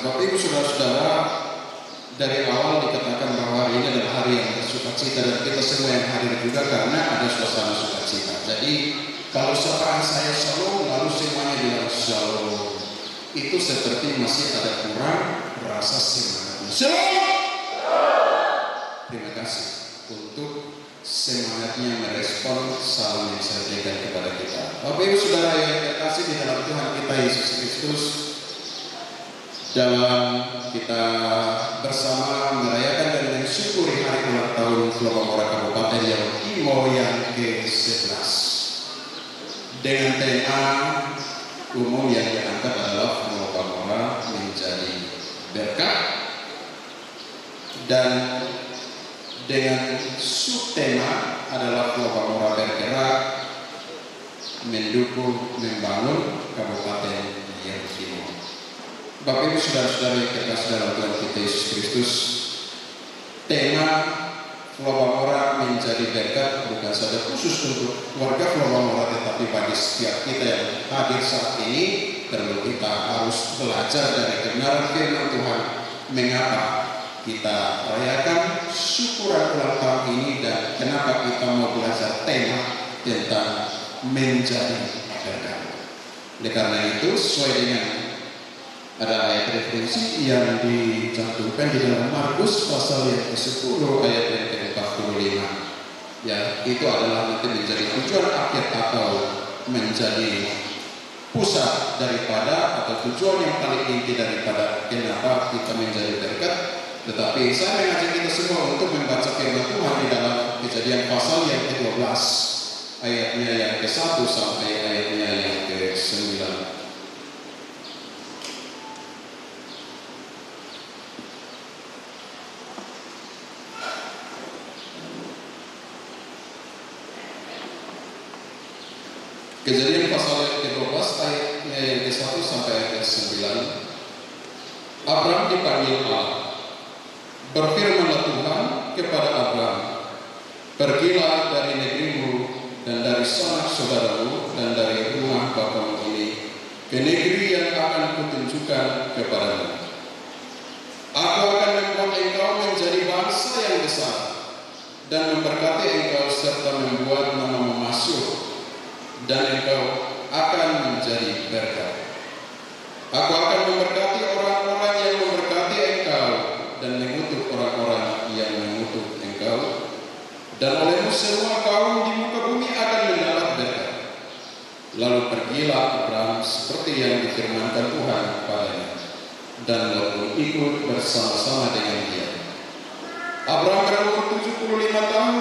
Bapak Ibu Saudara-saudara, dari awal dikatakan bahwa hari ini adalah hari yang bersukacita dan kita semua yang hadir juga karena ada suasana sukacita. Jadi kalau sapaan saya shalom lalu semuanya bilang shalom, itu seperti masih ada kurang rasa semangat. Shalom. Terima kasih untuk semangatnya merespon salam yang saya berikan kepada kita. Bapak Ibu Saudara yang terkasih di dalam Tuhan kita Yesus Kristus, dalam kita bersama merayakan dan mensyukuri hari ulang tahun Flobamora Kabupaten Yaukimo yang ke-11 dengan tema umum yang diangkat adalah Flobamora menjadi berkat, dan dengan subtema adalah Flobamora bergerak mendukung membangun Kabupaten Yaukimo. Bapak Ibu Saudara-saudara yang terkasih dalam Tuhan kita Yesus Kristus, tema Flobamora menjadi berkat bukan saja khusus untuk warga Flobamora, tetapi bagi setiap kita yang hadir saat ini, perlu kita harus belajar dari kebenaran firman Tuhan. Mengapa kita rayakan syukuran ulang tahun ini dan kenapa kita mau belajar tema tentang menjadi berkat. Oleh karena itu, sesuai dengan ada ayat referensi yang dicantumkan di dalam Markus pasal yang ke-10 ayat yang ke-45. Ya, itu adalah nanti menjadi tujuan akhir atau menjadi pusat daripada atau tujuan yang paling inti daripada kenapa kita menjadi berkat. Tetapi saya mengajak kita semua untuk membaca firman Tuhan di dalam Kejadian pasal yang ke-12 ayatnya yang ke-1 sampai ayatnya yang ke-9. Kejadian pasal yang ke-12 ayatnya yang ke-1 sampai ayat ke-9. Abraham dipanggil Allah. Berfirmanlah Tuhan kepada Abraham, pergilah dari negerimu dan dari sanak saudaramu dan dari rumah bapamu ini ke negeri yang akan kutunjukkan kepadamu. Aku akan membuat engkau menjadi bangsa yang besar dan memberkati engkau serta membuat namamu masyhur, dan engkau akan menjadi berkat. Aku akan memberkati orang-orang yang memberkati engkau dan mengutuk orang-orang yang mengutuk engkau, dan olehmu semua kaum di muka bumi akan mendapat berkat. Lalu pergilah Abraham seperti yang difirmankan Tuhan padanya, dan Lot pun ikut bersama-sama dengan dia. Abraham berumur 75 tahun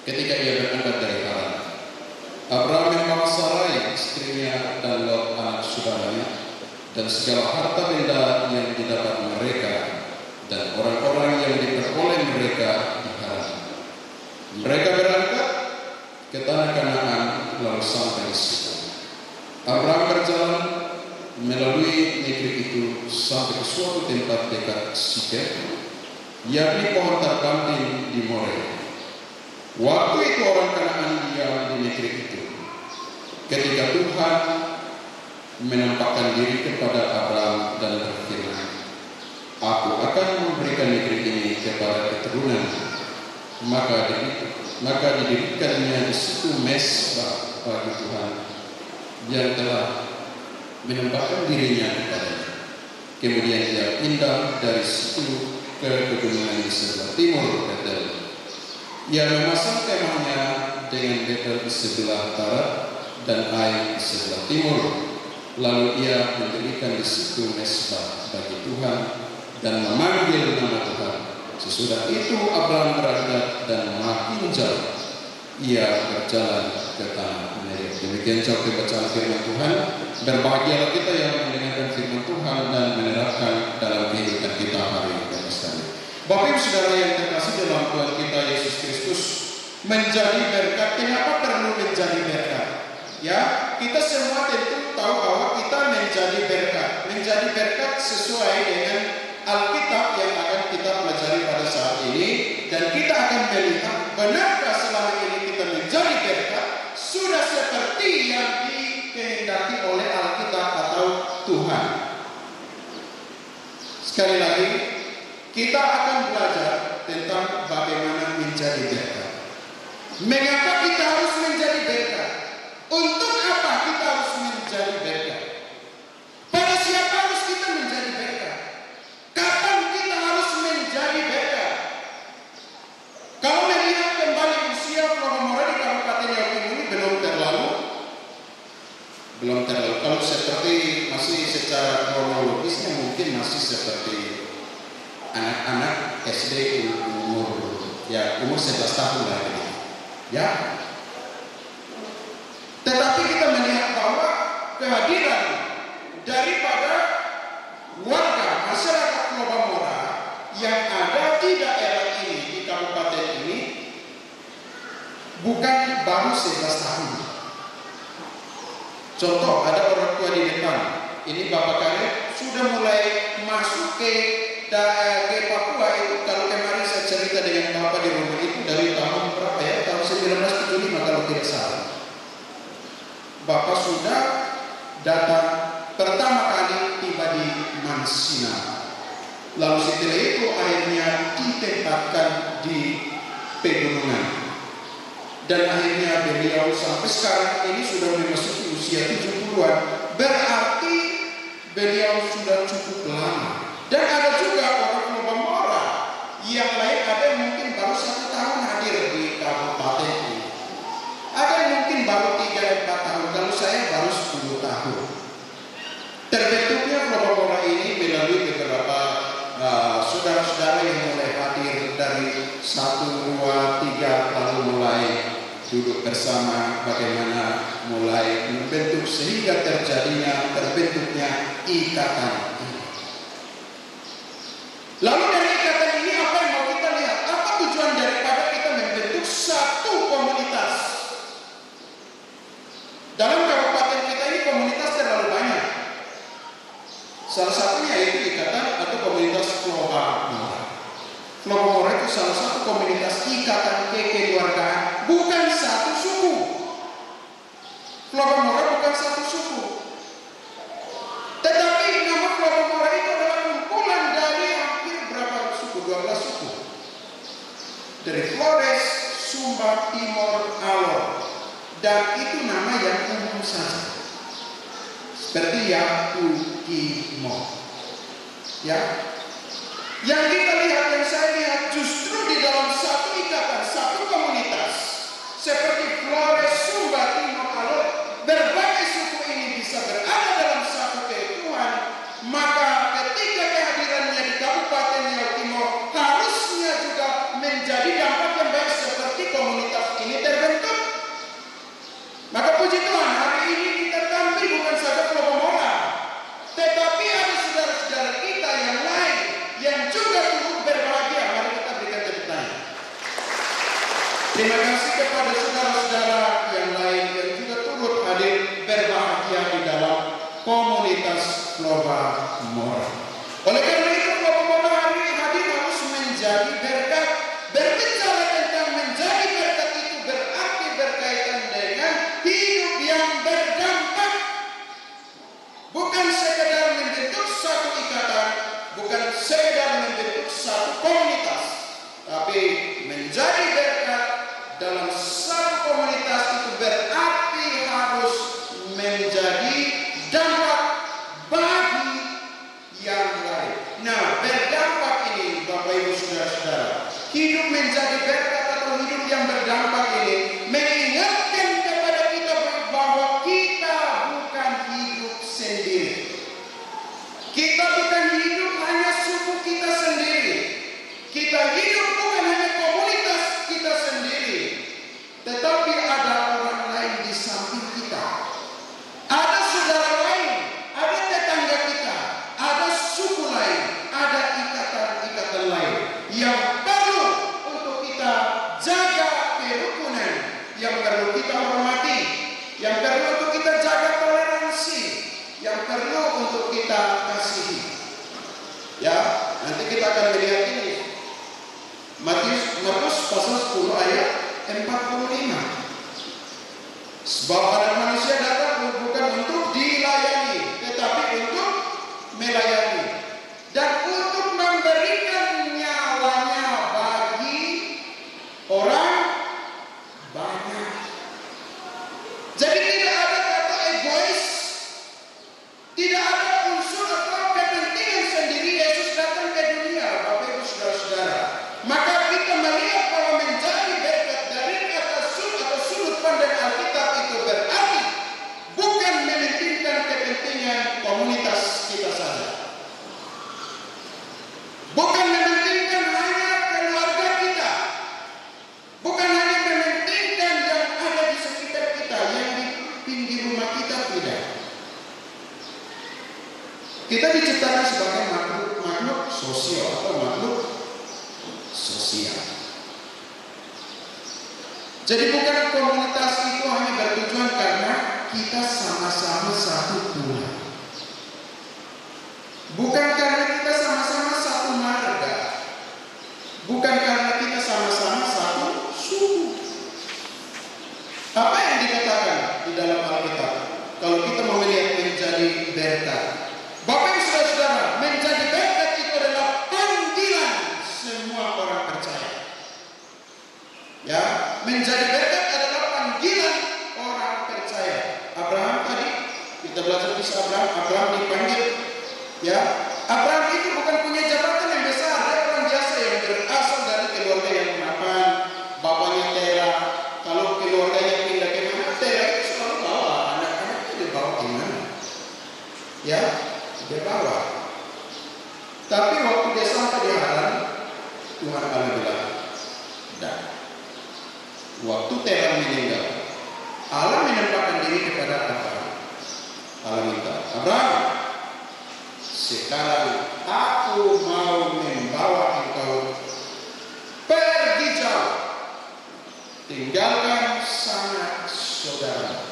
ketika ia berangkat dari Haran. Abraham membawa Sarai istrinya dan Lot anak saudaranya dan segala harta benda yang didapat mereka dan orang-orang yang diperoleh mereka di Haran. Mereka berangkat ke tanah Kanaan lalu sampai di situ. Abraham berjalan melalui negeri itu sampai ke suatu tempat dekat Sikem, yakni pohon terbanting di More. Waktu itu orang Kanaan diam di negeri itu. Ketika Tuhan menampakkan diri kepada Abraham dan berfirman, aku akan memberikan negeri ini kepada keturunan. Maka didirikannya di situ mezbah bagi Tuhan yang telah menampakkan dirinya kepadanya. Kemudian dia pindah dari situ ke pegunungan di sebelah timur Betel. Ia memasang kemahnya dengan Betel di sebelah barat dan Ai di sebelah timur. Lalu ia mendirikan di situ mezbah bagi Tuhan dan memanggil nama Tuhan. Sesudah itu Abraham berangkat dan makin jauh ia berjalan ke tanah Negev. Demikian jauh bacaan firman Tuhan. Berbahagialah kita yang mendengarkan firman Tuhan dan menerapkan dalam kehidupan kita hari ini. Bapak Ibu Saudara yang terkasih dalam Tuhan kita Yesus Kristus, menjadi berkat. Kenapa perlu menjadi berkat? Ya, kita semua tentu tahu bahwa kita menjadi berkat. Menjadi berkat sesuai dengan Alkitab yang akan kita pelajari pada saat ini, dan kita akan melihat benarkah selama ini kita menjadi berkat sudah seperti yang dikehendaki oleh Alkitab atau Tuhan. Sekali lagi, kita akan belajar tentang bagaimana menjadi berkat. Mengapa kita harus menjadi berkat? Untuk apa kita harus menjadi berkat? Pada siapa harus kita menjadi berkat? Kapan kita harus menjadi berkat? Kalau melihat kembali usia Flora di Kabupaten Yakin ini belum terlalu. Kalau seperti masih secara kronologisnya mungkin masih seperti anak-anak SD umur 11 tahun lagi. Ya. Tetapi kita melihat bahwa kehadiran daripada warga masyarakat Flora yang ada di daerah ini, di kabupaten ini, bukan baru 11 tahun. Contoh, ada orang tua di depan. Ini Bapak Karet sudah mulai masuk ke Papua itu. Kalau kemarin saya cerita dengan Bapak di rumah itu dari tahun berapa ya? Tahun 1975 kalau tidak salah. Bapak sudah datang pertama kali tiba di Mansina. Lalu setelah itu akhirnya ditempatkan di pegunungan. Dan akhirnya beliau sampai sekarang ini sudah memasuki usia 70-an. Berarti beliau sudah cukup lama. Dan ada juga orang Flora yang lain, ada yang mungkin baru 1 tahun hadir di kabupaten ini. Ada yang mungkin baru 3-4 tahun. Kalau saya baru 10 tahun. Terbentuknya Flora ini melalui beberapa saudara-saudara yang mulai hadir dari 1, 2, 3 lalu mulai duduk bersama bagaimana mulai membentuk sehingga terbentuknya ikatan ini. Lalu dari ikatan ini apa yang mau kita lihat? Apa tujuan daripada kita membentuk satu komunitas? Dalam kabupaten kita ini komunitas terlalu banyak. Salah satunya yaitu ikatan atau komunitas Flora. Flora itu salah satu komunitas ikatan kekeluargaan, bukan satu suku. Flora bukan satu suku. Tetapi nama Flora itu adalah kumpulan dari hampir berapa suku? 12 suku. Dari Flores, Sumba, Timor, Alor. Dan itu nama yang umum saja. Seperti Yakukimo. Ya. Yang kita lihat, yang saya lihat justru di dalam satu ikatan, satu komunitas seperti Flores, Sumba, Timor, Alor, berbagai suku ini bisa berada dalam satu keutuhan. Maka ketika kehadirannya di Kabupaten Riau Timur harusnya juga menjadi dampak yang baik seperti komunitas ini terbentuk. Maka puji Tuhan, hari ini kita tampil bukan saja Flora, tetapi ada saudara-saudara kita yang lain yang juga turut berbahagia. Mari kita berikan tepuk tangan. Terima kasih kepada saudara-saudara yang lain yang juga turut hadir berbahagia di dalam komunitas Flora. Oleh karena itu Flora hari ini hadir harus menjadi berkat. Berbicara tentang menjadi berkat itu berarti berkaitan dengan hidup yang berdampak. Bukan sekedar membentuk satu ikatan, bukan sekedar membentuk satu komunitas, tapi menjadi berkat dalam satu komunitas itu berarti harus menjadi dampak bagi yang lain. Nah, berdampak ini Bapak Ibu Saudara-saudara, hidup menjadi berkat atau hidup yang berdampak ini mengingatkan kepada kita bahwa kita bukan hidup sendiri. Kita bukan hidup hanya suku kita sendiri. Kita hidup bukan hanya komunitas kita sendiri, tetapi ada orang lain di samping kita. Ada saudara lain, ada tetangga kita, ada suku lain, ada ikatan-ikatan lain yang perlu untuk kita jaga kerukunan, yang perlu kita hormati, yang perlu untuk kita jaga toleransi, yang perlu untuk kita kasihi. sebagai makhluk sosial atau makhluk sosial. Jadi bukan komunitas itu hanya bertujuan karena kita sama-sama satu Tuhan. Bukan karena kita sama-sama satu marga. Bukan karena kita sama-sama satu suku. Apa yang dikatakan di dalam Alkitab? Kalau kita mau melihat menjadi berkat, Bapak Ibu Saudara, menjadi berkat itu adalah panggilan semua orang percaya. Ya, menjadi berkat adalah panggilan orang percaya. Abraham tadi kita belajar kisah Abraham. Abraham dipanggil. Ya, Abraham itu bukan punya jabatan yang besar. Dia orang biasa yang berasal dari keluarga yang mapan. Bapaknya Tera. Kalau keluarganya pindah ke mana, Tera itu selalu bawa anak-anaknya, dia bawa ke mana? Ya, dia bawa. Tapi waktu dia sampai di Haran, Tuhan Allah bilang, "Dah." Waktu Tera meninggal, Allah menampakkan diri kepada Abraham. Allah minta, "Abraham, sekarang aku mau membawa engkau pergi jauh, tinggalkan sanak saudara."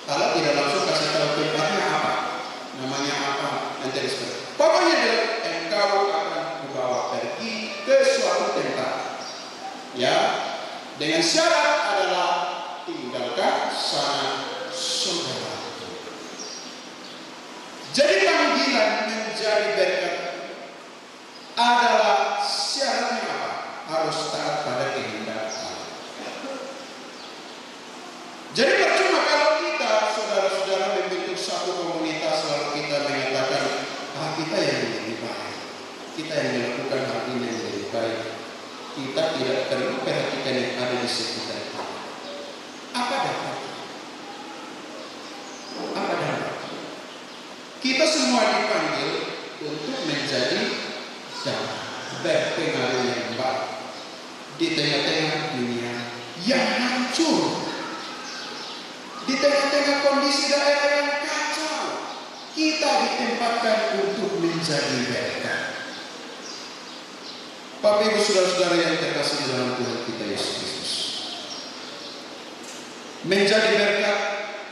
Allah tidak langsung kasih tahu tempatnya apa, namanya apa, nanti disebut. Pokoknya dia, engkau akan membawa pergi ke suatu tempat. Ya, dengan syarat adalah tinggalkan sanak saudara. Jadi panggilan menjadi berkat adalah syaratnya apa? Harus taat pada kehendak Allah. Jadi percuma kalau kita, saudara-saudara, membentuk satu komunitas lalu kita mengatakan, kita yang lebih baik, kita yang melakukan hal ini yang lebih baik. Kita tidak perlu perhatikan yang ada di sekitar kita. Apa dapat? Apa dapat? Kita semua dipanggil untuk menjadi damai, berpengaruh yang baik di tengah-tengah dunia yang hancur, di tengah-tengah kondisi daerah yang kacau. Kita ditempatkan untuk menjadi berkat. Bapak Ibu Saudara-saudara yang terkasih di dalam Tuhan kita Yesus Kristus, menjadi berkat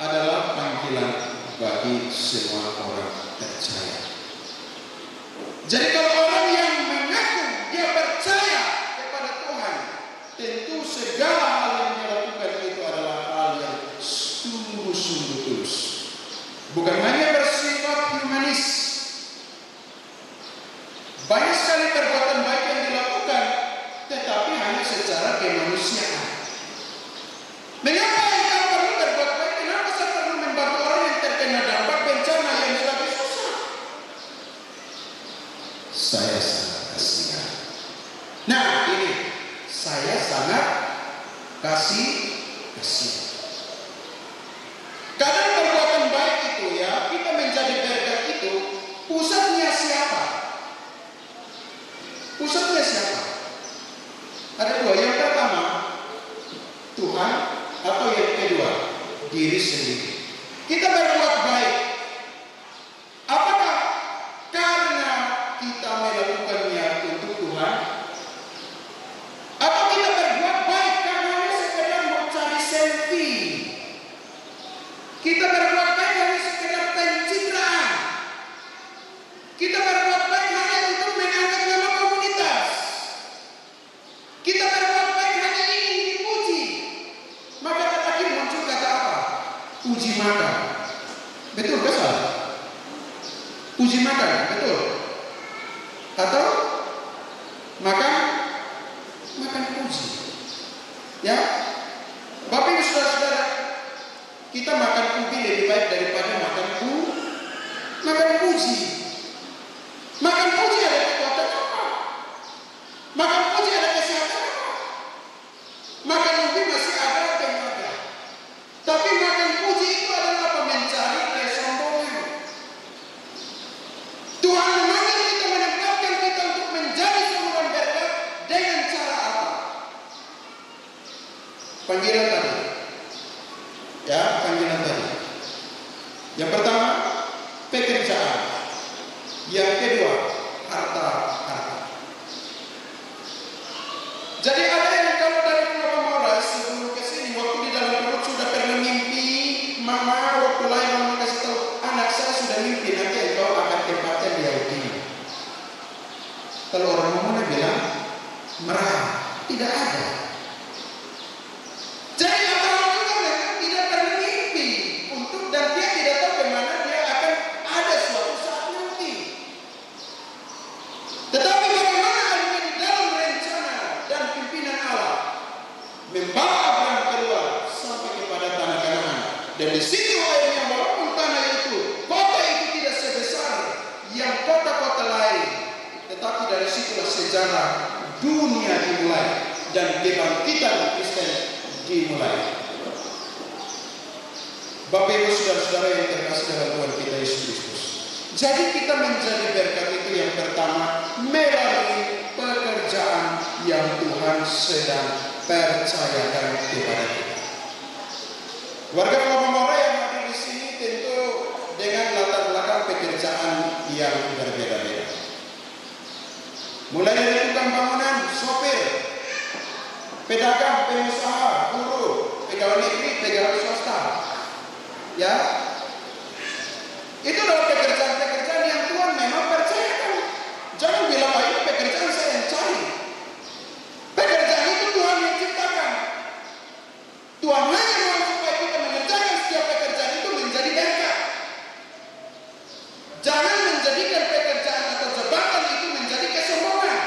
adalah panggilan bagi semua orang percaya. Jadi kalau orang yang mengaku dia percaya kepada Tuhan, tentu segala hal yang dia lakukan itu adalah hal yang sungguh-sungguh tulus, bukan hanya bersifat humanis. Banyak sekali perbuatan baik yang dilakukan, tetapi hanya secara kemanusiaan. Mengapa engkau perlu berbuat baik? Kenapa saya perlu membantu orang yang terkena dampak bencana yang lagi susah? Saya sangat kasihan. Nah, ini saya sangat kasihan. Kadang perbuatan baik itu ya, kita menjadi berkat itu, pusatnya siapa? Pusatnya siapa? Ada dua. Yang pertama, Tuhan, atau yang kedua, diri sendiri. Kita berbuat baik. Apakah karena kita melakukannya untuk Tuhan? Atau kita berbuat baik karena hanya sekedar mau cari selfie? Kita berbuat baik hanya sekedar pencitraan? Kita berbuat baik hanya untuk mengangkat nama komunitas? Kita berbuat baik hanya ingin dipuji? Maka terakhir muncul kata apa? Puji makan. Betul ke salah? Puji makan, betul? Atau makan puji? Ya, Bapak Ibu Saudara-saudara, kita makan ubi lebih baik daripada makan puji. Makan puji ada kekuatan apa? Makan puji ada kesehatan apa? Makan ubi masih ada tenaga. Tapi makan puji itu adalah apa? Mencari kesombongan. Tuhan memanggil kita, menempatkan kita untuk menjadi saluran berkat dengan cara apa? Panggilan tadi. Ya, panggilan tadi. Yang pertama, sejarah dunia dimulai dan kebangkitan Kristen dimulai. Bapak Ibu saudara-saudara yang terkasih dalam Tuhan kita Yesus Kristus. Jadi kita menjadi berkat itu yang pertama melalui pekerjaan yang Tuhan sedang percayakan kepada kita. Warga Palmamora yang hadir di sini tentu dengan latar belakang pekerjaan yang berbeda-beda. Mulai dari tukang bangunan, sopir, pedagang, pengusaha, guru, pegawai negeri, pegawai swasta. Ya, itu adalah pekerjaan-pekerjaan yang Tuhan memang percayakan. Jangan bilang ini pekerjaan saya yang cari. Pekerjaan itu Tuhan yang ciptakan. Tuhan hanya mau supaya kita mengerjakan setiap pekerjaan itu menjadi berkat. Jangan menjadikan pekerjaan atau jabatan itu menjadi kesombongan.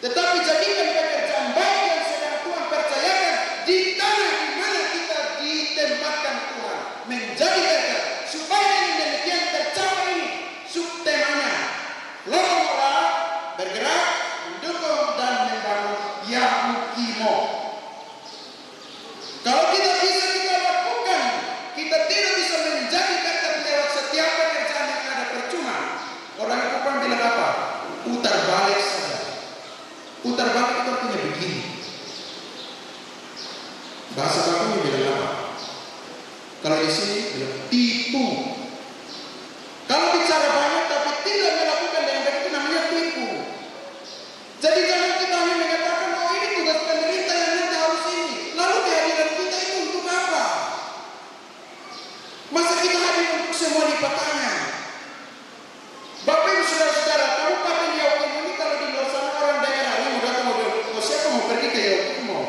Tetapi jadikan pekerjaan baik yang sedang Tuhan percayakan di tanah di mana kita ditempatkan Tuhan menjadi berkat. Supaya yang demikian tercapai ini subtemanya Palmamora bergerak, mendukung dan membangun Yahukimo. Kalau kita bisa kita lakukan, kita tidak bisa menjadi berkat lewat setiap pekerjaan yang ada percuma. Orang Kupang bilang apa? Putar balik saja. Putar balik itu artinya begini. Bahasa bakunya bilang apa? Kalau di sini bilang tipu. Kalau bicara banyak tapi tidak melakukan yang baik itu namanya tipu. Jadi jangan kita hanya mengatakan oh ini tugas pemerintah yang nanti harus ini. Lalu kehadiran kita itu untuk apa? Masa kita hadir untuk semua lipat tangan? Bapak Ibu saudara-saudara, Kabupaten Yahukimo ini kalau di luar sana orang daerah ini mau datang mau bilang, oh siapa mau pergi ke Yahukimo?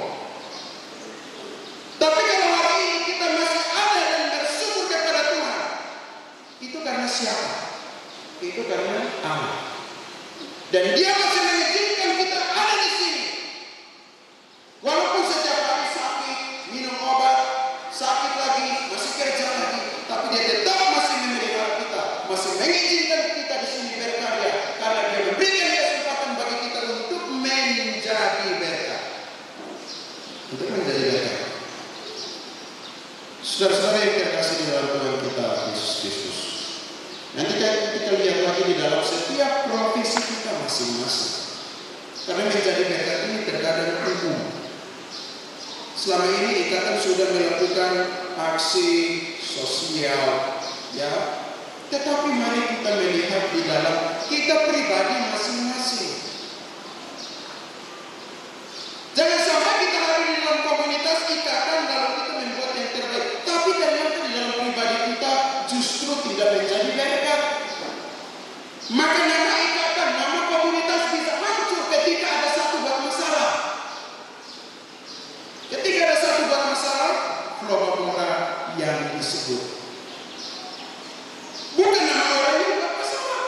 Tapi kalau hari ini kita masih ada dan bersyukur kepada Tuhan, itu karena siapa? Itu karena Allah. Dan Dia masih mengizinkan kita ada di sini. Walaupun setiap hari sakit, minum obat, sakit lagi, masih kerja lagi, tapi Dia tetap masih memelihara kita, masih mengizinkan kita di sini berkarya, karena Dia memberikan kesempatan bagi kita untuk menjadi berkat. Untuk menjadi berkat. Saudara-saudara yang terkasih di dalam Tuhan kita Yesus Kristus. Nanti kita lihat lagi di dalam setiap profesi kita masing-masing. Karena menjadi berkat ini terkadang umum. Selama ini ikatan sudah melakukan aksi sosial, ya. Tetapi mari kita melihat di dalam kita pribadi masing-masing. Jangan sampai kita hadir di dalam komunitas ikatan lalu kita membuat yang terbaik. Tapi ternyata di dalam pribadi kita justru tidak menjadi berkat. Maka nama ikatan, nama komunitas bisa hancur ketika ada satu buat masalah. Ketika ada satu buat masalah, Palmamora yang disebut. Bukan nama orang yang buat masalah.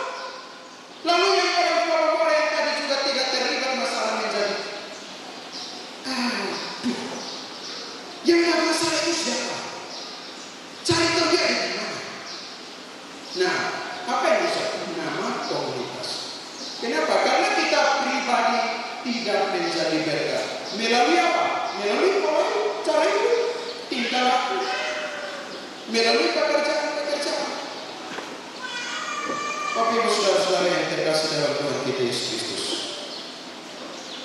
Lalu yang orang Palmamora yang tadi juga tidak terlibat masalah menjadi yang buat masalah itu siapa? Cari tahu dia di mana. Nah, apa yang bisa? Nama komunitas. Kenapa? Karena kita pribadi tidak menjadi berkat. Melalui apa? Melalui pola cara hidup, tingkah laku, melalui pekerjaan-pekerjaan. Bapak Ibu saudara-saudara yang terkasih dalam Tuhan kita Yesus Kristus.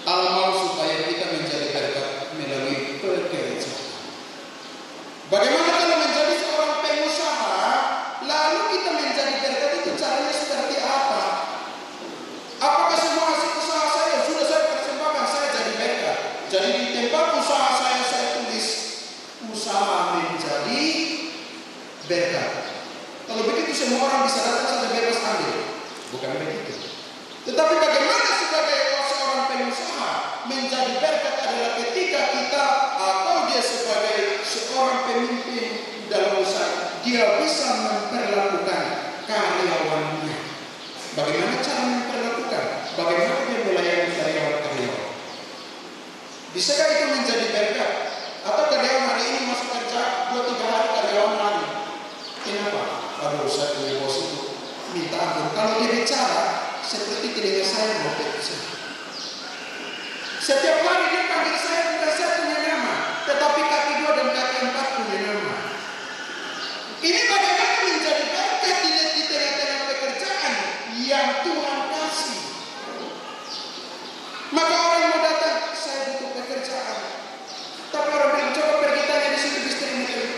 Allah mau supaya kita menjadi berkat melalui pekerjaan. Bagaimana kalau menjadi seorang pengusaha, lalu kita menjadi berkat itu caranya seperti apa? Apakah semua hasil usaha saya sudah saya persembahkan saya jadi berkat? Jadi di tempat usaha saya tulis usaha menjadi berkat. Kalau begitu semua orang bisa datang saja bebas ambil. Bukan begitu. Tetapi bagaimana sebagai seorang pengusaha menjadi berkat adalah ketika kita atau dia sebagai seorang pemimpin dalam usaha, dia bisa memperlakukan karyawannya. Bagaimana cara memperlakukan? Bagaimana dia melayani karyawan-karyawan? Bisakah itu menjadi berkat? Atau karyawan hari ini masuk kerja 2-3 hari karyawan lagi? Kenapa? Aduh, saya punya bos itu minta ampun. Kalau dia bicara, seperti telinga saya mau pecah. Setiap hari dia panggil saya, bukan saya punya nama, tetapi kaki 2 dan kaki 4 punya nama. Ini bagaimana menjadi berkat di tengah-tengah pekerjaan yang Tuhan kasih. Maka orang mau datang, saya butuh pekerjaan. Tapi orang bilang, coba pergi tanya di situ,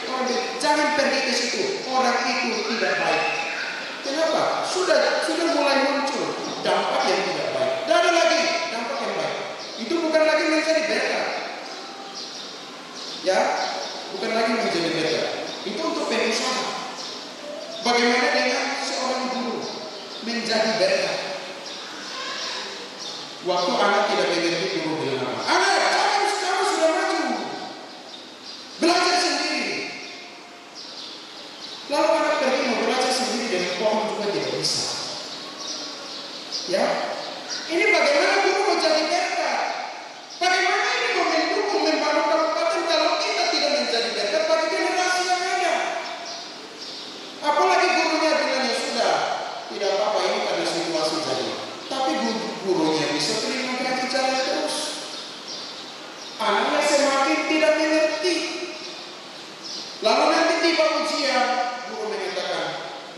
orang bilang, jangan pergi ke situ. Orang itu tidak baik. Kenapa? Sudah mulai muncul dampak yang tidak baik. Dan ada lagi dampak yang baik. Itu bukan lagi menjadi berkat. Ya, bukan lagi menjadi berkat. Itu untuk pengusaha. Bagaimana dengan seorang guru menjadi berkat? Waktu anak tidak mengerti, guru bilang apa? Anak, kamu sudah maju. Belajar sendiri. Lalu anak pergi mau belajar sendiri dengan pohon juga tidak bisa. Ya, ini bagaimana guru mau jadi berkat? Bagaimana ini mau mendukung membangun kabupaten kalau kita tidak menjadi berkat bagi generasi yang ada? Apalagi gurunya bilangnya sudah tidak apa-apa ini karena situasi jadi. Tapi gurunya bisa terima gaji jalan terus. Anaknya semakin tidak mengerti. Lalu nanti tiba ujian, guru mengatakan,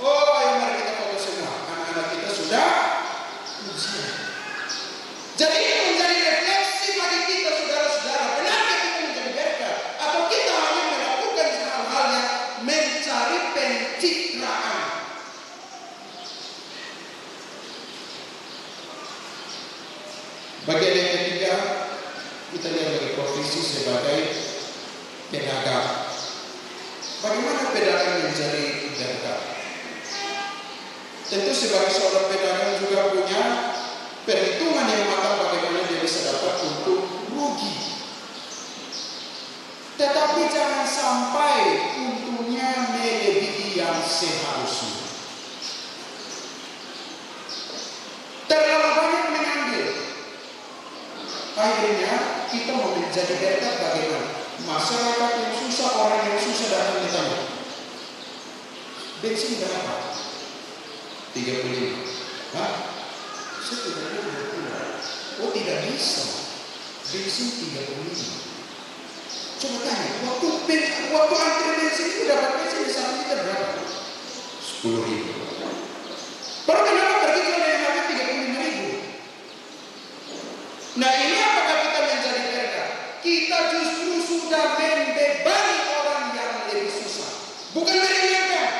oh ayo mari kita fokus semua. Anak-anak kita sudah ujian. Jadi ini menjadi refleksi bagi kita saudara-saudara. Benarkah kita menjadi berkat? Atau kita hanya melakukan hal-hal yang mencari pencitraan? Bagian yang ketiga, kita lihat dari profesi sebagai pedagang. Bagaimana pedagang menjadi berkat? Tentu sebagai seorang pedagang juga punya perhitungan yang matang bagaimana dia bisa dapat untung rugi. Tetapi jangan sampai untungnya melebihi yang seharusnya. Terlalu banyak mengambil. Akhirnya kita mau menjadi berkat bagaimana? Masyarakat yang susah, orang yang susah datang ditanya, bensin berapa? 35. Hah? Saya tidak boleh 20. Oh tidak bisa. Bensin 35. Coba tanya, waktu antri bensin itu dapat bensin di 1 liter berapa? 10.000. Baru kenapa pergi kalau yang harga 35.000? Nah ini apakah kita menjadi berkat? Kita justru sudah membebani orang yang lebih susah. Bukan meringankan,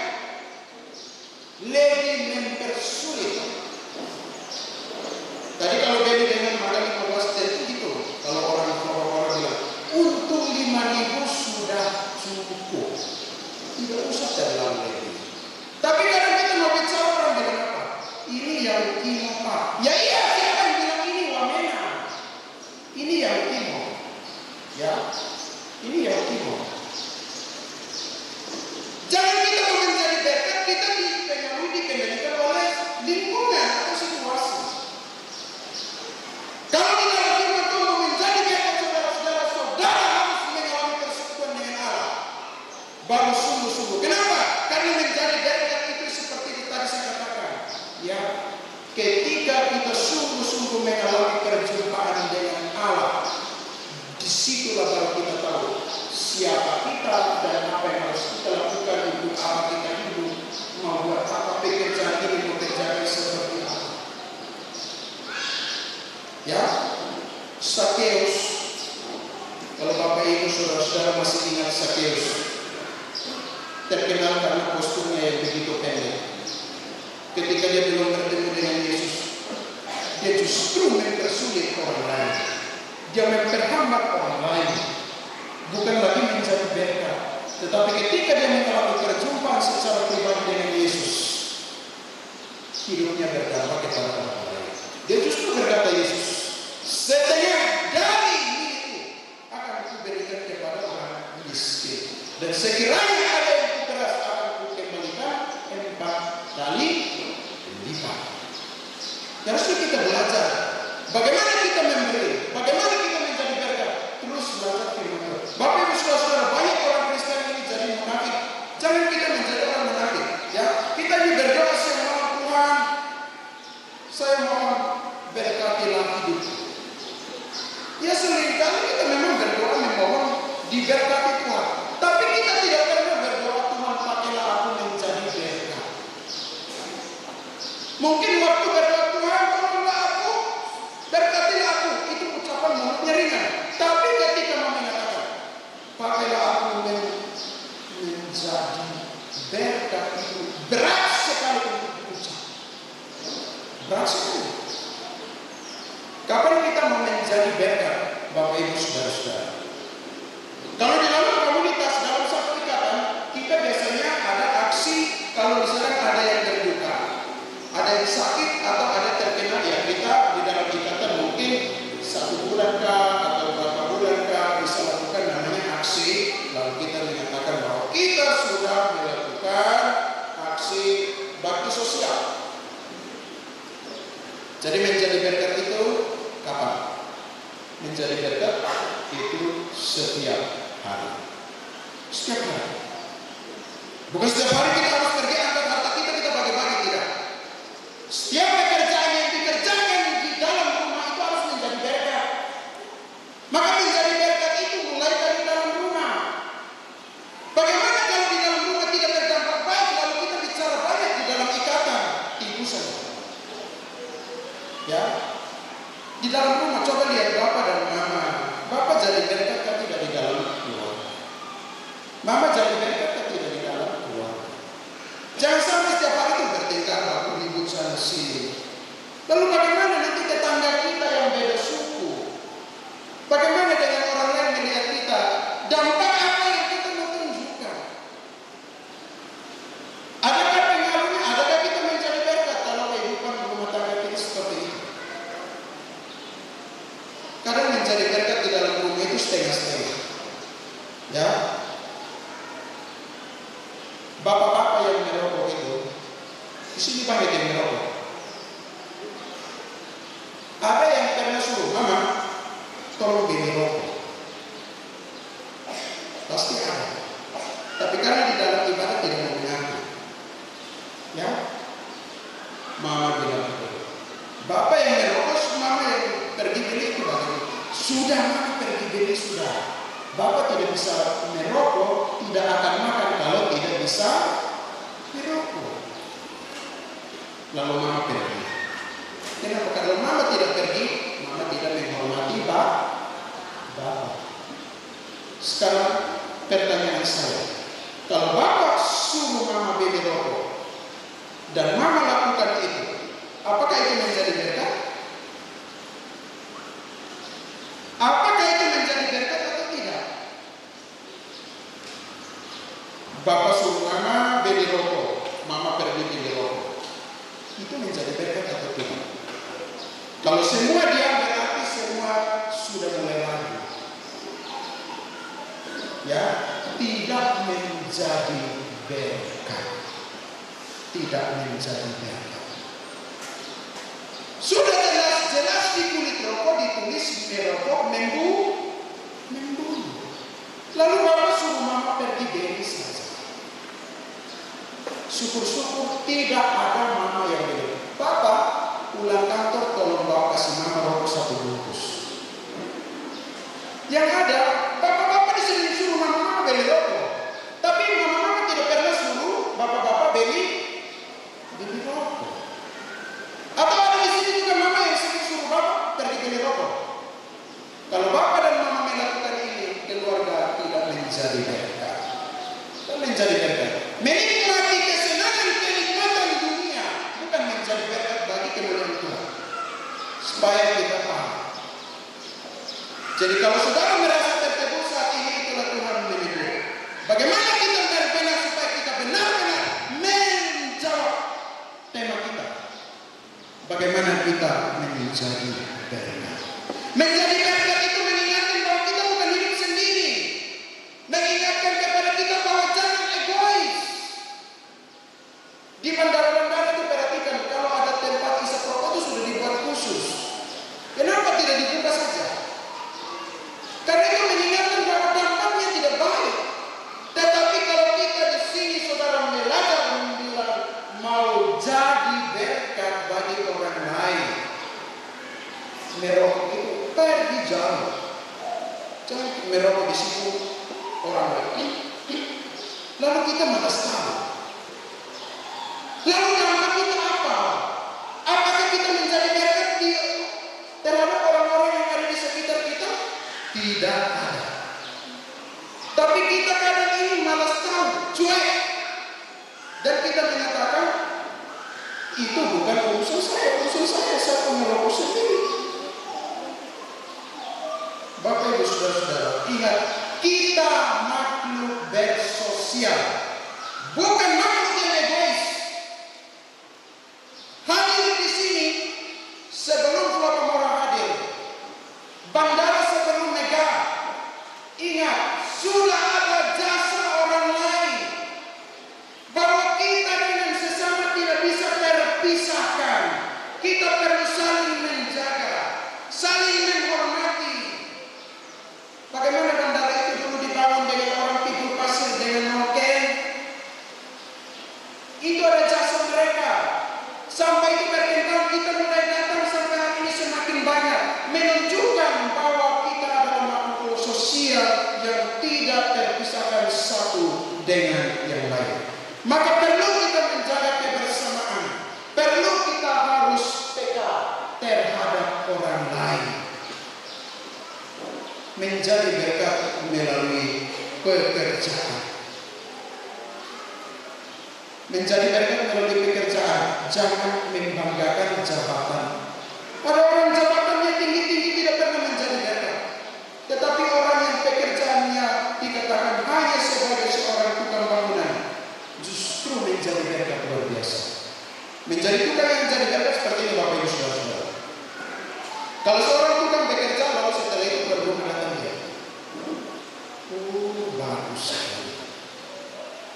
lebih mempersulit. Tadi kalau beli dengan harga 15 tentu gitu. Kalau orang bilang, untung 5.000 sudah cukup. Tidak usah terlalu lebih. Tapi kadang kita mau bicara orang bilang apa? Ini yang ultimo Pak. Ya iya, siapa yang bilang ini wamena? Ini yang ultimo. Ya, ini yang ultimo. Jangan kita mau menjadi berkat, kita dikendalikan oleh lingkungan atau situasi. Kalau kita lagi mau menjadi berkat saudara harus mengalami persekutuan dengan Allah. Baru sungguh-sungguh. Kenapa? Karena menjadi berkat itu seperti tadi saya katakan. Ya, ketika kita sungguh-sungguh mengalami perjumpaan dengan Allah, disitulah baru kita tahu siapa kita dan apa yang harus kita lakukan untuk apa kita hidup, membuat apa pekerjaan ini bekerja seperti apa. Ya, Sakeus. Kalau Bapak Ibu saudara-saudara masih ingat Sakeus, terkenal karena posturnya yang begitu pendek. Ketika dia belum bertemu dengan Yesus, dia justru mempersulit orang lain. Dia memperhambat orang lain. Bukan lagi menjadi berkat. Tetapi ketika dia mengalami perjumpaan secara pribadi dengan Yesus, hidupnya berdampak kepada orang lain. Dia justru berkata Yesus, setengah dari milikku akan kuberikan kepada orang miskin. Dan sekiranya ada yang kuperas akan kukembalikan 4 kali lipat. Harusnya kita belajar bagaimana kita memberi, bagaimana kita menjadi berkat. Terus belajar firman Tuhan. Bapak Ibu saudara, banyak orang Kristen ini jadi munafik. Jangan kita menjadi orang munafik. Ya, kita ini berdoa sama Tuhan. Saya Mungkin waktu berdoa, Tuhan tolonglah aku, berkatilah aku, itu ucapan mulutnya ringan. Tapi ketika mengatakan, pakailah aku menjadi berkat, itu berat sekali untuk diucap. Berat sekali. Kapan kita mau menjadi berkat, Bapak Ibu Saudara-saudara? Kalau di dalam komunitas, dalam satu ikatan, kita biasanya ada aksi. Kalau misalkan ada yang terluka, ada yang sakit, atau ada terkena, ya kita di dalam ikatan mungkin 1 bulan kah atau berapa bulan kah bisa lakukan namanya aksi. Lalu kita menyatakan bahwa kita sudah melakukan aksi bakti sosial. Jadi menjadi berkat itu kapan? Menjadi berkat itu setiap hari. Setiap hari. Bukan setiap hari kita harus pergi angkat harta kita bagi-bagi, tidak. Setiap pekerjaan yang dikerjakan di dalam rumah itu harus menjadi berkat. Maka menjadi berkat itu mulai dari dalam rumah. Bagaimana kalau di dalam rumah tidak berdampak baik, lalu kita bicara banyak di dalam ikatan? Tipu saja. Ya, di dalam rumah coba lihat Bapak dan Mama. Bapak jadi berkat kan tidak di dalam keluarga. Mama jadi berkat kan tidak di dalam keluarga. Jangan sampai setiap hari itu bertengkar, aku ribut sana sini. Lalu bagaimana nanti tetangga kita yang beda suku? Bagaimana dengan orang lain melihat kita? Dampak apa yang kita mau tunjukkan? Adakah pengaruhnya? Adakah kita menjadi berkat kalau kehidupan rumah tangga kita seperti itu? Kadang menjadi berkat di dalam rumah itu setengah-setengah. Ya. Bapak-bapak yang merokok itu, di sini banyak yang merokok. Ada yang pernah suruh, Mama, tolong beli rokok. Pasti ada. Tapi karena di dalam ibadah tidak mau mengaku. Ya. Mama bilang, Bapak yang merokok, Mama yang pergi beli itu bagaimana? Sudah Mama pergi beli sudah. Bapak tidak bisa merokok, tidak akan makan kalau tidak bisa merokok. Lalu Mama pergi. Kenapa? Kalau Mama tidak pergi, Mama tidak menghormati Bapak. Sekarang pertanyaan saya, kalau Bapak suruh Mama beli rokok dan Mama lakukan itu, apakah itu menjadi berkat? Apakah itu menjadi berkat atau tidak? Bapak suruh Mama beli rokok, Mama pergi beli rokok, itu menjadi berkat atau tidak? Kalau semua diam berarti semua sudah mulai lagi. Ya, tidak menjadi berkat. Tidak menjadi berkat. Sudah jelas di kulit rokok ditulis merokok membunuh. Lalu Bapak suruh Mama pergi beli saja. Syukur-syukur tidak ada Mama yang beli. Bapak pulang kantor tolong bawa kasih Mama rokok 1 bungkus. Yang ada bapak-bapak di sini suruh Mama beli rokok, tapi Mama tidak pernah suruh bapak-bapak beli rokok. Atau ada di sini juga Mama yang sering suruh Bapak pergi beli rokok. Kalau Bapak dan Mama melakukan ini, keluarga tidak menjadi berkat. Tidak menjadi berkat. Menikmati kenikmatan dunia bukan menjadi berkat bagi kemuliaan Tuhan. Supaya kita paham. Jadi kalau saudara merasa tertegun saat ini, itulah Tuhan menyebut. Bagaimana kita benar-benar supaya kita benar-benar menjawab tema kita. Bagaimana kita menjadi berkat. Menjadi berkat itu mengingatkan bahwa kita bukan hidup sendiri. Mengingatkan kepada kita bahwa jangan egois. Di bandara-bandara itu perhatikan, kalau ada tempat isap rokok itu sudah dibuat khusus. Kenapa tidak dibuka saja? Karena itu mengingatkan bahwa dampaknya tidak baik. Tetapi kalau kita di sini saudara melakukan bilang mau jadi berkat bagi orang lain, merokok itu pergi jauh. Jangan merokok di situ orang lain. Lalu kita malas tahu. Lalu dampak kita apa? Itu bukan urusan saya punya rokok sendiri. Bapak Ibu Saudara-saudara, ingat, kita makhluk bersosial, bukan makhluk yang egois. Hadir di sini sebelum keluarga orang hadir, bandara sebelum negara. Ingat, sudah ada jasa orang lain, bahwa kita dengan sesama tidak bisa terpisahkan. Kita perlu saling menjaga, saling menghormati. Bagaimana bandara itu dulu dibangun dengan orang pikul pasir dengan noken? Itu ada jasa mereka. Sampai itu berkembang, kita mulai datang sampai hari ini semakin banyak, menunjukkan bahwa kita adalah makhluk sosial yang tidak terpisahkan satu dengan yang lain. Maka perlu kita menjaga kebersamaan. Perlu kita harus peka terhadap orang lain. Menjadi berkat melalui pekerjaan. Menjadi berkat melalui pekerjaan. Jangan membanggakan jabatan. Ada orang jabatannya tinggi-tinggi tidak pernah menjadi berkat. Tetapi orang yang pekerjaannya dikatakan hanya sebagai seorang tukang bangunan, justru menjadi berkat luar biasa. Menjadi tukang yang menjadi berkat seperti ini Bapak Ibu Saudara-saudara. Kalau seorang tukang bekerja lalu setelah itu berbunga datang dia, oh bagus sekali,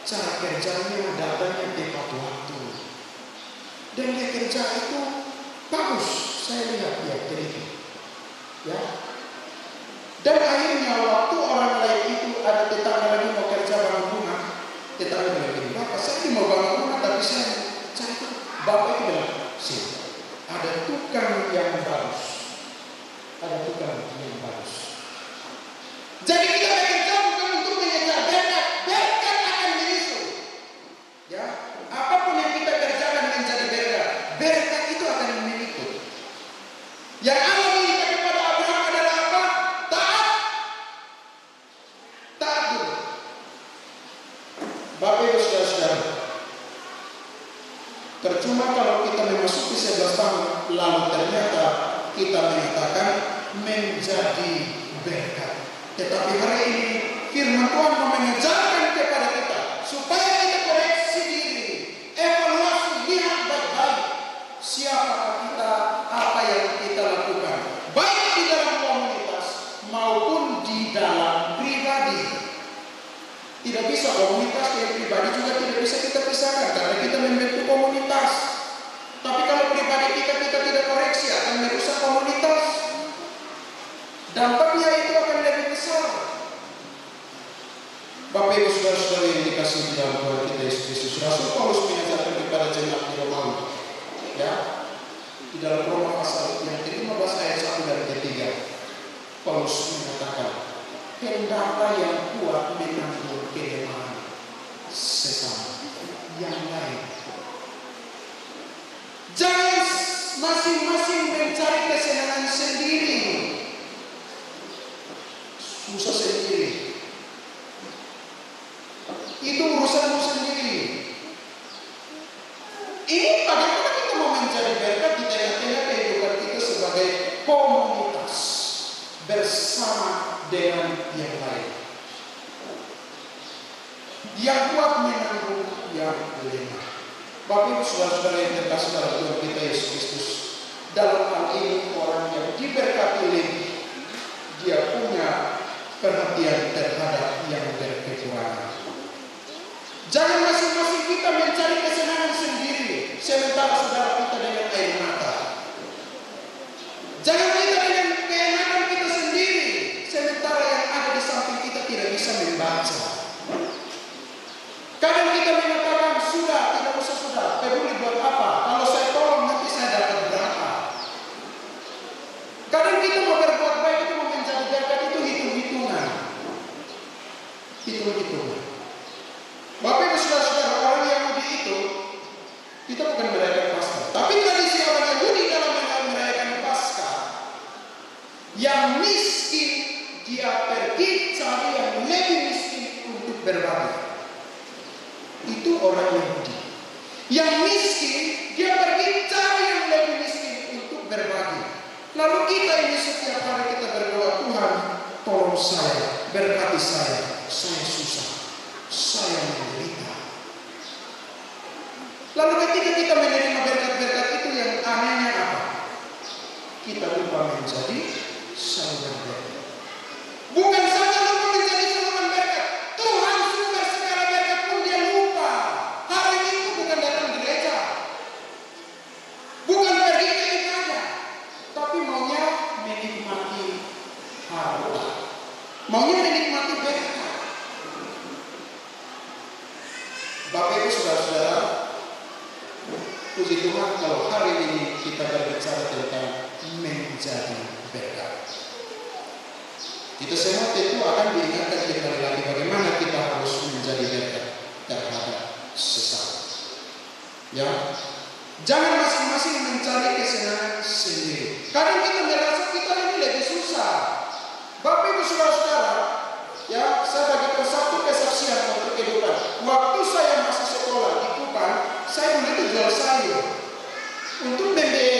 cara kerjanya datangnya tepat waktu, dan dia kerja itu bagus. Saya lihat dia teliti, ya. Dan akhirnya waktu orang lain itu ada tetangga lagi mau kerja bangun rumah, tetangga bilang begini, Bapak saya mau bangun rumah tapi saya cari itu. Bapak itu bilang, sih ada tukang yang bagus, ada tukang yang bagus. Jadi kita bekerja bukan untuk mengejar berkat, berkat akan menyusul. Ya, apapun yang kita kerjakan menjadi berkat, berkat itu akan mengikut. Yang Allah minta kepada Abraham adalah apa? Taat dulu. Bapak Ibu Saudara-saudara, percuma kalau kita memasuki 11 tahun lalu ternyata kita menyatakan menjadi berkat. Tetapi hari ini firman Tuhan mau mengajarkan kepada kita supaya kita koreksi diri, evaluasi, lihat baik-baik siapa kita, apa yang kita lakukan, baik di dalam komunitas maupun di dalam pribadi. Tidak bisa komunitas dan pribadi juga tidak bisa kita pisahkan karena kita membentuk komunitas. Tapi kalau pribadi kita tidak koreksi akan merusak komunitas. Dampaknya itu akan lebih besar. Bapak Ibu Saudara-saudara yang dikasihi dalam Tuhan kita Yesus Kristus, Rasul Paulus mengajarkan kepada jemaat di Romawi, ya, di dalam Roma pasal yang ke-15 ayat 1 dan ke-3, Paulus mengatakan, hendaklah yang kuat menanggung kelemahan sesama yang lain. Jangan masing-masing mencari kesenangan sendiri, susah sendiri. Itu urusanmu sendiri. Ini bagaimana kita mau menjadi berkat di tengah-tengah kehidupan kita sebagai komunitas bersama dengan yang lain. Yang kuat menanggung yang lemah. Bapak Ibu Saudara-saudara yang terkasih dalam Tuhan kita Yesus Kristus, dalam hal ini orang yang diberkati lebih, dia punya perhatian terhadap yang berkekurangan. Jangan masing-masing kita mencari kesenangan sendiri, sementara saudara kita dengan air mata. Jangan kita dengan keenakan kita sendiri, sementara yang ada di samping kita tidak bisa membaca. Kadang kita mengatakan, sudah, tidak usah sudah, peduli buat apa? Kalau saya tolong nanti saya dapat berapa? Kadang kita mau berbuat baik, itu mau menjadi berkat, itu hitung-hitungan. Hitung-hitungan. Bapak Ibu Saudara-saudara, orang Yahudi itu, kita bukan merayakan Paskah. Tapi tradisi orang Yahudi dalam merayakan Paskah, yang miskin, dia pergi cari yang lebih miskin untuk berbagi. Itu orang Yahudi. Yang miskin, dia pergi saya, berkati saya susah, saya menderita. Lalu ketika kita menerima berkat-berkat itu, yang anehnya apa? Kita lupa menjadi saluran berkat. Bukan saja lupa menjadi saluran berkat, Tuhan sumber segala berkat pun dia lupa. Hari itu bukan datang gereja, bukan pergi ke ibadah, tapi maunya menikmati harta, maunya menikmati berkat. Bapak Ibu saudara-saudara, puji Tuhan kalau hari ini kita berbicara tentang menjadi berkat. Kita semua tentu akan diingatkan kembali lagi bagaimana kita harus menjadi berkat terhadap sesama. Ya, jangan masing-masing mencari kesenangan sendiri. Kadang kita merasa kita ini lebih susah. Bapak Ibu saudara-saudara, ya, saya bagikan satu kesaksian untuk kehidupan. Waktu saya masih sekolah di Kupang, saya dulu jual sayur. Untuk membeli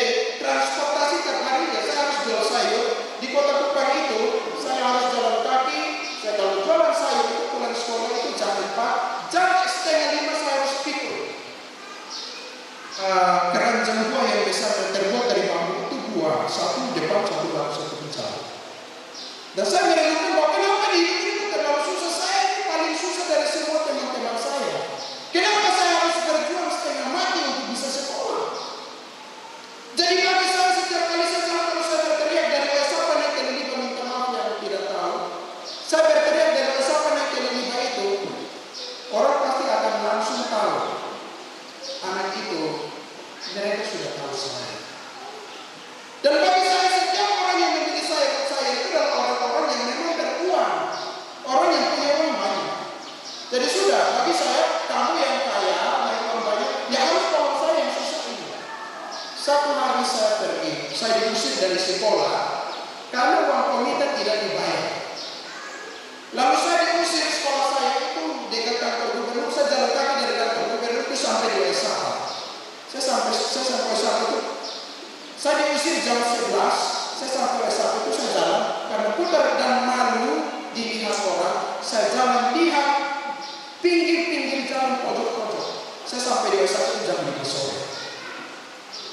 transportasi tiap hari, ya, saya harus jual sayur. Di kota Kupang itu, saya harus jalan kaki. Saya kalau jualan sayur itu pulang sekolah itu jam 4, jam setengah 5 saya harus pikul. Keranjang buah yang besar dan terbuat dari bambu itu dua, satu depan, satu belakang, satu belakang. Dan saya merenungkan bahwa kenapa di hidup itu terlalu susah. Saya ini paling susah dari semua teman-teman saya. Kenapa saya harus berjuang setengah mati untuk bisa sekolah? Jadi bagi saya setiap kali saya jalan, kalau saya berteriak dari siapa naik ke Liliba, minta maaf yang tidak tahu. Saya berteriak dari siapa naik ke Liliba itu, orang pasti akan langsung tahu. Anak itu, mereka sudah tahu saya. Dan bagi saya setiap orang yang memilih saya itu adalah orang-orang yang memang beruang, orang yang punya uang banyak. Jadi sudah, bagi saya kamu yang kaya, yang uang banyak, ya harus tolong saya yang susah ini. Satu hari saya pergi, saya diusir dari sekolah karena uang komite tidak dibayar. Lalu saya diusir, sekolah saya itu dekat kantor gubernur. Saya jalan kaki dari kantor gubernur itu sampai di Wesapa. Saya sampai Wesapa itu, saya diusir jam 11. Saya sampai Wesapa itu saya jalan karena putar dan malu dilihat orang. Saya jalan lihat pinggir-pinggir jalan, pojok-pojok. Saya sampai di Wesapa itu jam 5 sore.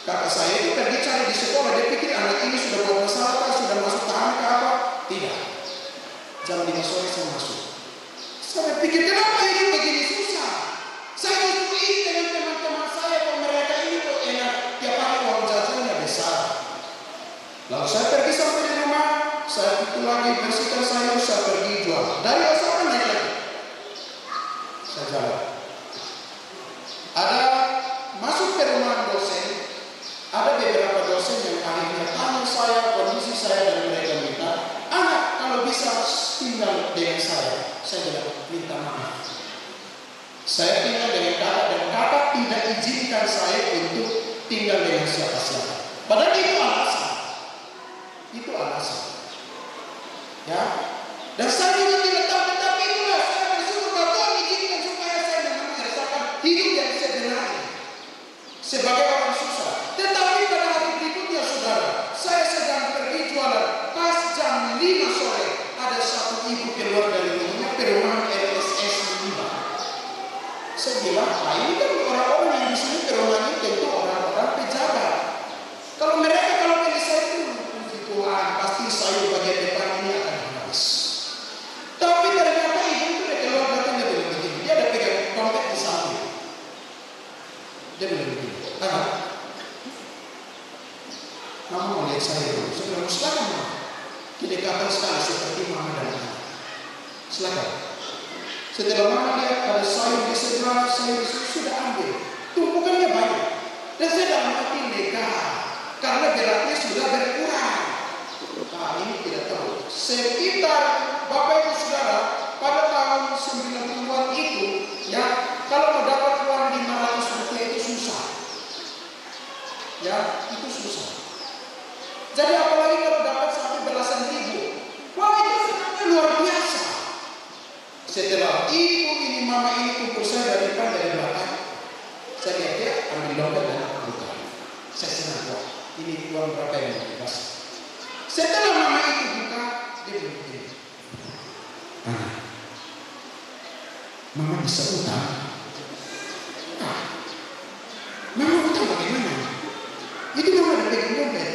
Kakak saya itu pergi cari di sekolah, dia pikir anak ini sudah buat masalah, sudah masuk tahanan ke apa? Tidak. Jam 5 sore saya masuk. Saya pikir kenapa ini begini susah? Saya justru ini dengan teman-teman saya, kalau mereka ini kok enak, tiap hari uang jajannya besar. Lalu saya pergi sampai di rumah, saya itu lagi bersihkan sayur, saya pergi jual. Dari Osaka naik lagi. Saya jalan. Ada masuk ke rumah dosen. Ada beberapa dosen yang akhirnya tanya saya, kondisi saya, dan mereka minta, anak kalau bisa tinggal dengan saya bilang minta maaf. Saya tinggal dengan kakak dan kakak tidak izinkan saya untuk tinggal dengan siapa-siapa. Padahal itu alasan. Itu alasan. Ya. Dan saya juga tidak tahu, tetapi itulah saya bersyukur bahwa Tuhan izinkan supaya saya memang merasakan hidup yang sebenarnya sebagai orang susah. Tetapi pada hari berikutnya saudara, saya sedang pergi jualan. Pas jam 5 sore ada satu ibu keluar dari rumahnya perumahan LSS 5. Saya bilang, ini kan orang-orang yang di sini perumahan itu tentu orang-orang pejabat. Kalau mereka kalau pilih saya itu, puji Tuhan, pasti sayur bagian depan ini akan habis. Tapi ternyata ibu itu dia keluar datang, dia bilang begini, dia ada pegang dompet di samping. Dia bilang begini, kamu mau lihat saya dulu? Saya bilang, silakan mama. Kedekatan sekali seperti mama dan anak. Silakan. Setelah mama lihat ada sayur di sebelah, sayur sudah ambil. Tumpukannya banyak. Dan saya dalam hati lega, karena beratnya sudah berkurang. Nah, ini tidak tahu. Sekitar Bapak Ibu Saudara, pada tahun 90-an itu, ya, kalau mau dapat uang 500 rupiah itu susah. Ya, itu susah. Jadi apalagi kalau dapat sampai belasan ribu. Wah, itu senangnya luar biasa. Setelah itu, ini mama ini kumpul saya dari depan, dari belakang. Saya lihat dia ambil dompet dan buka. Saya senang, wah, ini uang berapa yang mau dikasih. Setelah mama itu buka, dia bilang begini, bisa utang? Nah, mama utang bagaimana? Itu mama ada pegang dompet.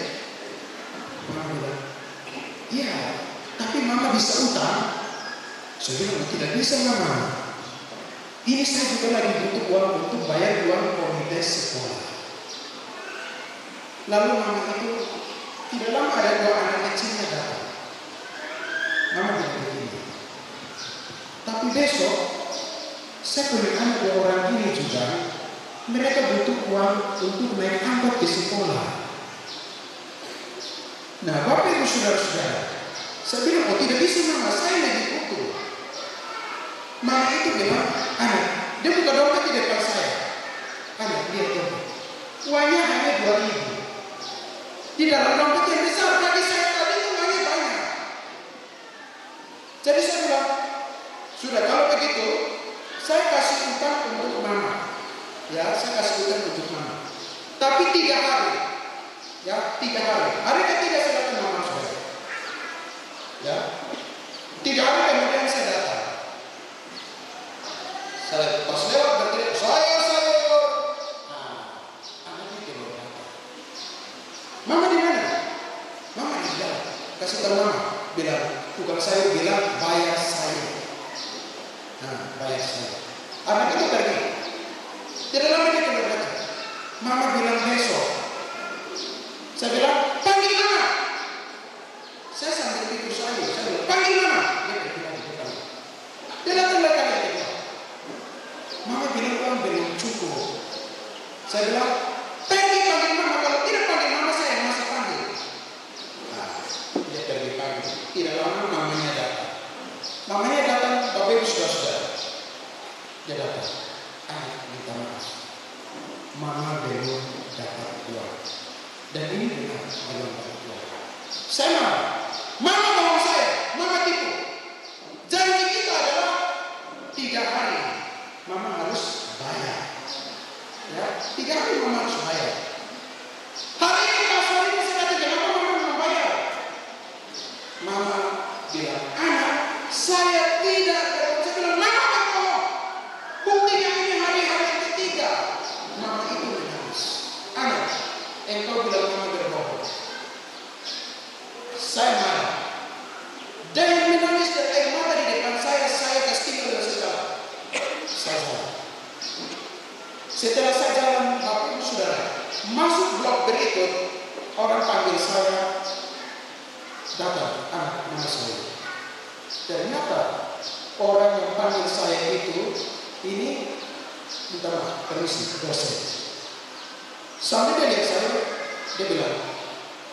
Mama bilang, iya, tapi mama bisa utang. Saya bilang, tidak bisa mama. Ini saya juga lagi butuh uang untuk bayar uang komite sekolah. Lalu mama itu tidak lama ada dua anak kecilnya datang. Mama bilang begini, tapi besok saya punya anak dua orang ini juga, mereka butuh uang untuk naik angkot ke sekolah. Nah, Bapak Ibu saudara-saudara, saya bilang, oh tidak bisa mama, saya lagi butuh. Mama itu bilang, anak, dia buka dompet di depan saya. Anak, lihat dompet. Uangnya hanya 2.000. Di dalam dompet yang besar bagi saya tadi itu uangnya banyak. Jadi saya bilang, sudah kalau begitu, saya kasih utang untuk mama. Ya, saya kasih utang untuk mama. Tapi 3 hari. Ya, 3 hari. Hari ketiga saya datang mama saya. Ya, 3 hari kemudian saya datang. Saya pas lewat berteriak, saya. Nah, anaknya keluar datang. Mama di mana? Mama di dalam. Kasih tahu mama. Bilang, bukan saya bilang bayar saya. Nah, bayar saya. Anak itu pergi. Tidak lama dia keluar datang. Mama bilang besok. Saya bilang, panggil mama. Saya sambil pikir saya bilang, panggil mama. Dia pergi lagi ke depan. Dia datang lagi ke depan. Mama bilang uang belum cukup. Saya bilang, pergi panggil mama. Kalau tidak panggil mama, saya yang masa panggil. Nah, dia pergi panggil. Tidak lama mamanya datang. Mamanya datang, Bapak Ibu saudara-saudara. Dia datang. Anak minta maaf. Mama belum dapat uang. Dan ini benar belum dapat uang. Saya marah. Mama bohong saya. Mama tipu. Janji kita adalah 3 hari. Mama harus bayar. Ya, 3 hari mama harus bayar. Hari ini pas hari ini saya kata, kenapa mama belum bayar? Mama bilang, anak, saya tidak berbohong. Saya bilang, mama berbohong. Buktinya ini hari-hari yang ketiga. Mama itu menangis. Anak, engkau bilang mama berbohong. Saya marah. Dan yang menangis dan air mata di depan saya kasih tinggal dengan segala. Saya jalan. Setelah saya jalan, Bapak Ibu saudara, masuk blok berikut, orang panggil saya, datang anak mana saya. Ternyata orang yang panggil saya itu, ini minta maaf, permisi, dosen. Sampai dia lihat saya, dia bilang,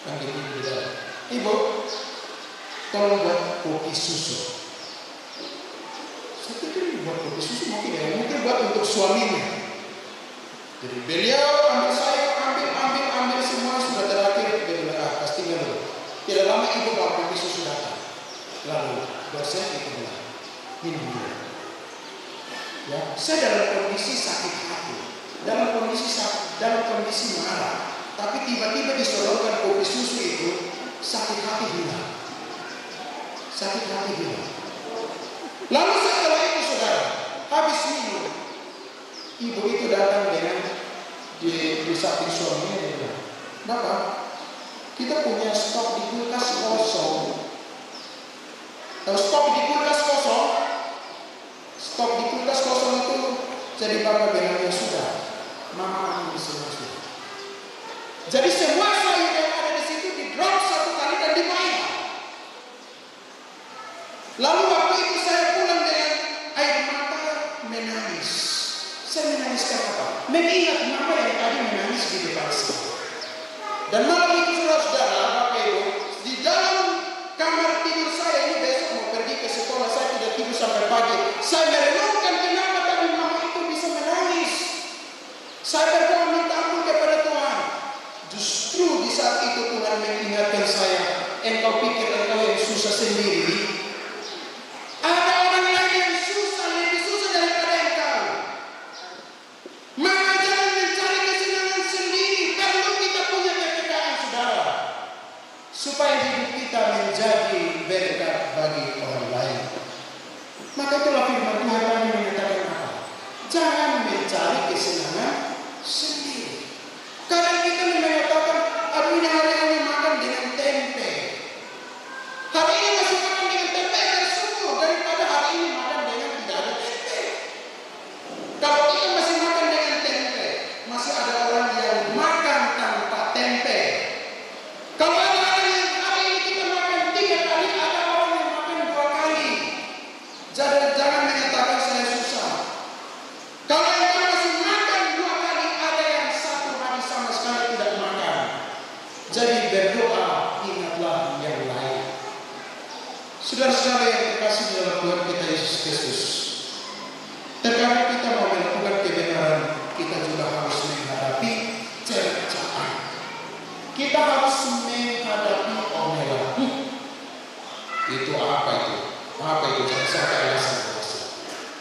panggil ibu di dalam. Ibu, tolong buat kopi susu. Saya pikir buat kopi susu mungkin ya, mungkin buat untuk suaminya. Jadi beliau ambil saya, ambil semua sudah terakhir. Dia bilang, pastinya dulu. Tidak lama ibu bawa kopi susu datang. Lalu dosen itu bilang, minum dulu. Ya, saya dalam kondisi sakit hati, dalam kondisi marah. Tapi tiba-tiba disodorkan kopi susu itu, sakit hati hilang. Sakit hati hilang. Lalu setelah itu saudara, habis minum, ibu itu datang dengan di samping suaminya, dia bilang, Bapak, kita punya stok di kulkas kosong. Kalau stok di kulkas kosong, itu jadi Bapak bilang, ya sudah, mama ambil semua sudah. Jadi semua sayur yang ada di situ di drop 1 kali dan dimakan. Lalu waktu itu saya pulang dengan air mata menangis. Saya menangis kenapa? Mengingat mama yang tadi menangis di depan saya. Dan malam itu saudara-saudara, Bapak Ibu, di dalam kamar tidur saya ini besok mau pergi ke sekolah, saya tidak tidur sampai pagi. Saya merenungkan kenapa tadi mama itu bisa menangis. Saya berdoa minta ampun kepada Tuhan. Justru di saat itu Tuhan mengingatkan saya, engkau pikir engkau yang susah sendiri. Ada orang lain yang susah, lebih susah daripada engkau. Maka jangan mencari kesenangan sendiri. Perlu kita punya PPKM saudara, supaya hidup kita menjadi berkat bagi orang lain. Maka itulah firman Tuhan yang menyatakan apa? Jangan mencari kesenangan sendiri. Kadang kita mengatakan, aduh ini hari ini makan dengan tempe. Hari ini masih makan dengan tempe, bersyukur daripada hari ini makan dengan tidak ada tempe. Kalau kita masih makan dengan tempe, masih ada orang yang makan tanpa tempe. Kalau ada orang yang hari ini kita makan 3 kali, ada orang yang makan 2 kali. Jadi jangan menyatakan saya susah. Kalau yang masih makan 2 kali, ada yang 1 hari sama sekali tidak makan. Jadi berdoa, ingatlah yang lain. Saudara-saudara yang terkasih dalam Tuhan kita Yesus Kristus, terkadang kita mau melakukan kebenaran, kita juga harus menghadapi cercaan. Kita harus menghadapi omelan. Itu apa itu? Apa itu? Jangan sampai alasan-alasan.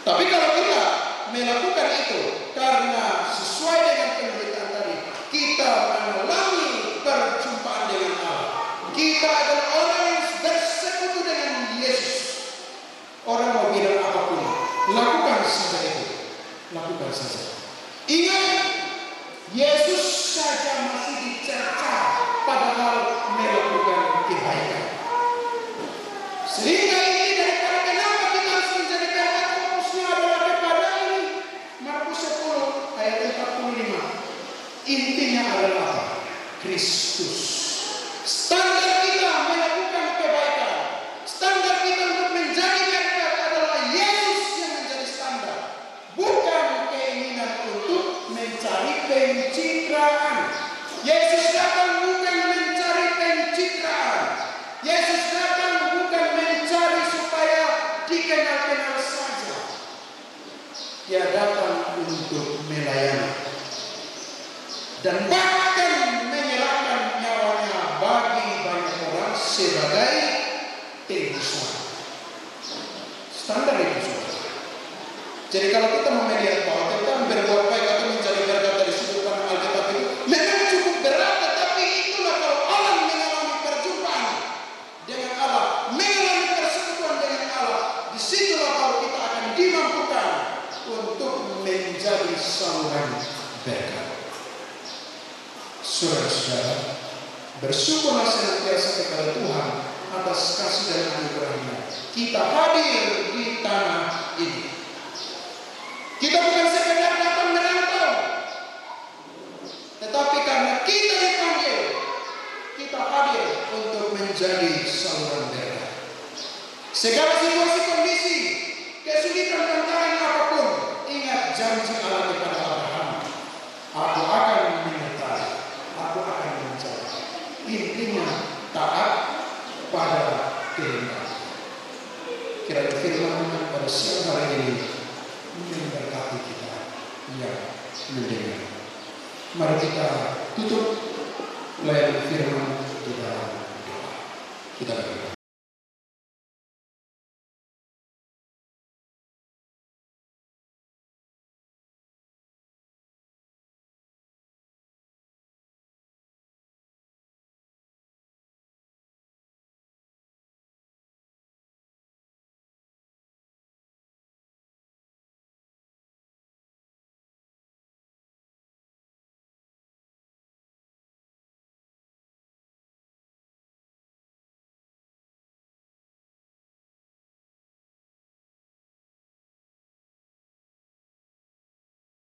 Tapi kalau kita melakukan itu karena sesuai dengan penderitaan tadi, kita mengalami perjumpaan dengan Allah. Kita adalah orang yang bersekutu dengan Yesus. Orang mau bilang apapun, lakukan saja itu. Lakukan saja. Ingat, Yesus saja masih dicerca padahal melakukan kebaikan. Sehingga ini daripada kenapa kita harus menjadi berkat, fokusnya adalah kepada ini. Markus 10 ayat 45. Intinya adalah apa? Kristus. Standar kita melakukan kebaikan, standar kita untuk menjadi berkat adalah Yesus yang menjadi standar, bukan keinginan untuk mencari pencitraan. Yesus datang bukan mencari pencitraan. Yesus datang bukan mencari supaya dikenal-kenal saja. Dia datang untuk melayani dan bahkan menyerahkan nyawanya bagi banyak orang sebagai tebusan. Standar itu saudara. Jadi kalau kita mau melihat bahwa kita berbuat baik atau mencari berkat dari sudut pandang Alkitab itu memang cukup berat, tetapi itulah kalau Allah mengalami perjumpaan dengan Allah, mengalami persekutuan dengan Allah, disitulah kalau kita akan dimampukan untuk menjadi saluran berkat. Saudara-saudara, bersyukurlah senantiasa kepada Tuhan atas kasih dan anugerah-Nya. Kita hadir di tanah ini. Kita bukan sekedar datang merantau, tetapi karena kita dipanggil, kita hadir untuk menjadi saluran berkat. Segala situasi, kondisi, kesulitan, tantangan apapun, ingat janji Allah kepada Abraham. Aku akan menyertai, aku akan menjaga. Intinya taat pada kehendak. Kiranya firman Tuhan pada siang hari ini memberkati kita yang mendengar. Mari kita tutup layanan firman di dalam doa. Kita berdoa.